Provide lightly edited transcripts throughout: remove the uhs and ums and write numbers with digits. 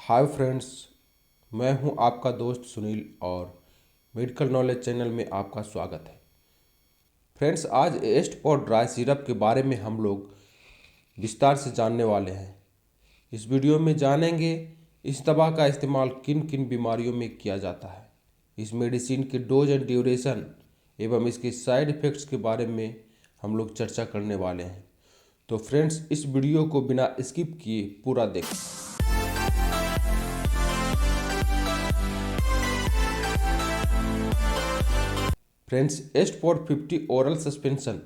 Hi friends, मैं हूं आपका दोस्त सुनील और मेडिकल नॉलेज चैनल में आपका स्वागत है। फ्रेंड्स, आज एस्ट और ड्राई सिरप के बारे में हम लोग विस्तार से जानने वाले हैं। इस वीडियो में जानेंगे इस दवा का इस्तेमाल किन किन बीमारियों में किया जाता है, इस मेडिसिन के डोज एंड ड्यूरेशन एवं इसके साइड इफ़ेक्ट्स के बारे में हम लोग चर्चा करने वाले हैं। तो फ्रेंड्स, इस वीडियो को बिना स्किप किए पूरा देखें। फ्रेंड्स, एस्ट-450 ओरल सस्पेंशन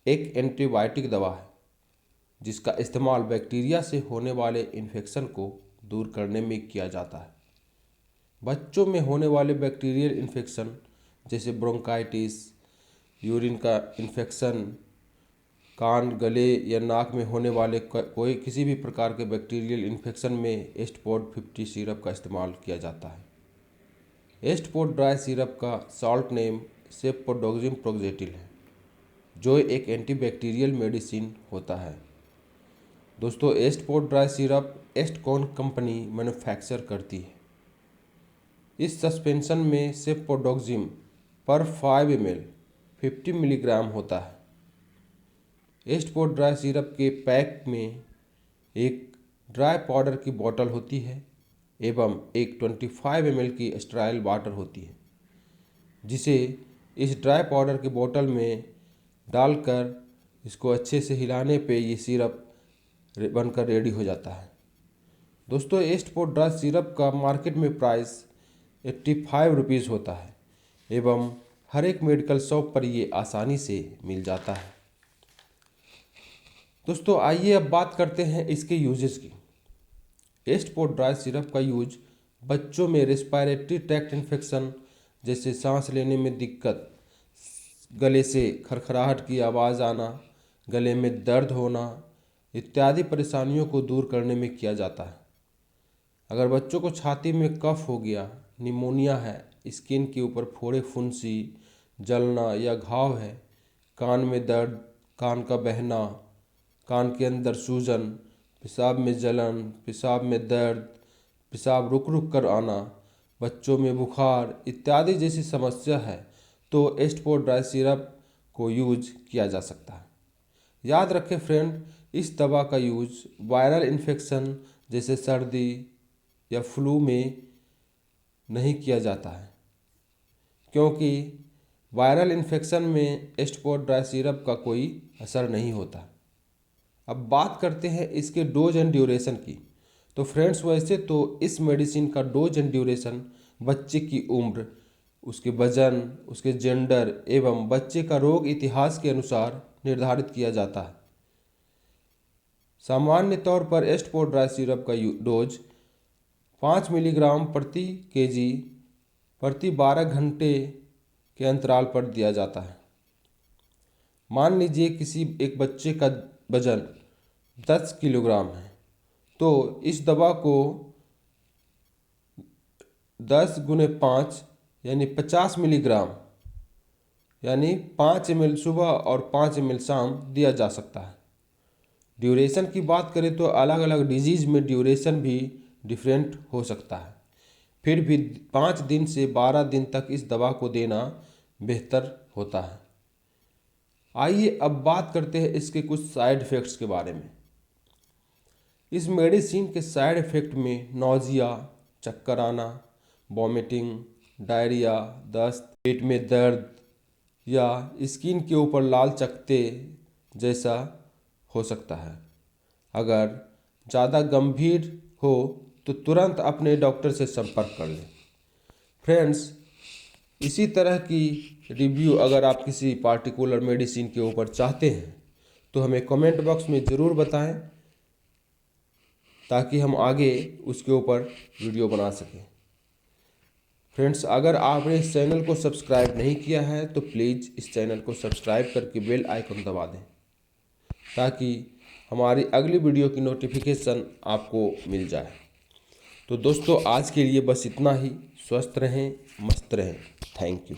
एक एंटीबायोटिक दवा है जिसका इस्तेमाल बैक्टीरिया से होने वाले इन्फेक्शन को दूर करने में किया जाता है। बच्चों में होने वाले बैक्टीरियल इन्फेक्शन जैसे ब्रोंकाइटिस, यूरिन का इन्फेक्शन, कान, गले या नाक में होने वाले कोई किसी भी प्रकार के बैक्टीरियल इन्फेक्शन में एस्ट-450 सिरप का इस्तेमाल किया जाता है। एस्ट-4 ड्राई सिरप का सॉल्ट नेम सेफपोडोक्सिम प्रोक्जेटिल है, जो एक एंटीबैक्टीरियल मेडिसिन होता है। दोस्तों, एस्ट-4 ड्राई सिरप एस्टकॉन कंपनी मैन्युफैक्चर करती है। इस सस्पेंशन में सेफपोडोक्सिम पर 5 ml 50 मिलीग्राम होता है। एस्ट-4 ड्राई सिरप के पैक में एक ड्राई पाउडर की बोतल होती है एवं एक 25 ml की स्टेराइल वाटर होती है, जिसे इस ड्राई पाउडर की बोतल में डालकर इसको अच्छे से हिलाने पे ये सिरप बनकर रेडी हो जाता है। दोस्तों, एस्ट-4 ड्राई सिरप का मार्केट में प्राइस 85 रुपीज़ होता है एवं हर एक मेडिकल शॉप पर ये आसानी से मिल जाता है। दोस्तों, आइए अब बात करते हैं इसके यूजेस की। एस्ट-4 ड्राई सिरप का यूज बच्चों में रेस्पिरेटरी ट्रैक्ट इन्फेक्शन जैसे सांस लेने में दिक्कत, गले से खरखराहट की आवाज़ आना, गले में दर्द होना इत्यादि परेशानियों को दूर करने में किया जाता है। अगर बच्चों को छाती में कफ हो गया, निमोनिया है, स्किन के ऊपर फोड़े फुंसी, जलना या घाव है, कान में दर्द, कान का बहना, कान के अंदर सूजन, पेशाब में जलन, पेशाब में दर्द, पेशाब रुक रुक कर आना, बच्चों में बुखार इत्यादि जैसी समस्या है तो एस्ट-4 ड्राई सिरप को यूज किया जा सकता है। याद रखें फ्रेंड, इस दवा का यूज वायरल इन्फेक्शन जैसे सर्दी या फ्लू में नहीं किया जाता है, क्योंकि वायरल इन्फेक्शन में एस्ट-4 ड्राई सिरप का कोई असर नहीं होता। अब बात करते हैं इसके डोज एंड ड्यूरेशन की। तो फ्रेंड्स, वैसे तो इस मेडिसिन का डोज एंड ड्यूरेशन बच्चे की उम्र, उसके वजन, उसके जेंडर एवं बच्चे का रोग इतिहास के अनुसार निर्धारित किया जाता है। सामान्य तौर पर एस्ट-4 ड्राई सिरप का डोज 5 मिलीग्राम प्रति केजी प्रति 12 घंटे के अंतराल पर दिया जाता है। मान लीजिए किसी एक बच्चे का वजन 10 किलोग्राम है, तो इस दवा को 10 × 5 यानी 50 मिलीग्राम यानी 5 ml सुबह और 5 ml शाम दिया जा सकता है। ड्यूरेशन की बात करें तो अलग अलग डिजीज़ में ड्यूरेशन भी डिफरेंट हो सकता है, फिर भी 5 दिन से 12 दिन तक इस दवा को देना बेहतर होता है। आइए अब बात करते हैं इसके कुछ साइड इफ़ेक्ट्स के बारे में। इस मेडिसिन के साइड इफ़ेक्ट में नौजिया, चक्कर आना, वॉमिटिंग, डायरिया, दस्त, पेट में दर्द या स्किन के ऊपर लाल चकत्ते जैसा हो सकता है। अगर ज़्यादा गंभीर हो तो तुरंत अपने डॉक्टर से संपर्क कर लें। फ्रेंड्स, इसी तरह की रिव्यू अगर आप किसी पार्टिकुलर मेडिसिन के ऊपर चाहते हैं तो हमें कमेंट बॉक्स में ज़रूर बताएं, ताकि हम आगे उसके ऊपर वीडियो बना सकें। फ्रेंड्स, अगर आपने इस चैनल को सब्सक्राइब नहीं किया है तो प्लीज़ इस चैनल को सब्सक्राइब करके बेल आइकन दबा दें, ताकि हमारी अगली वीडियो की नोटिफिकेशन आपको मिल जाए। तो दोस्तों, आज के लिए बस इतना ही। स्वस्थ रहें, मस्त रहें। Thank you.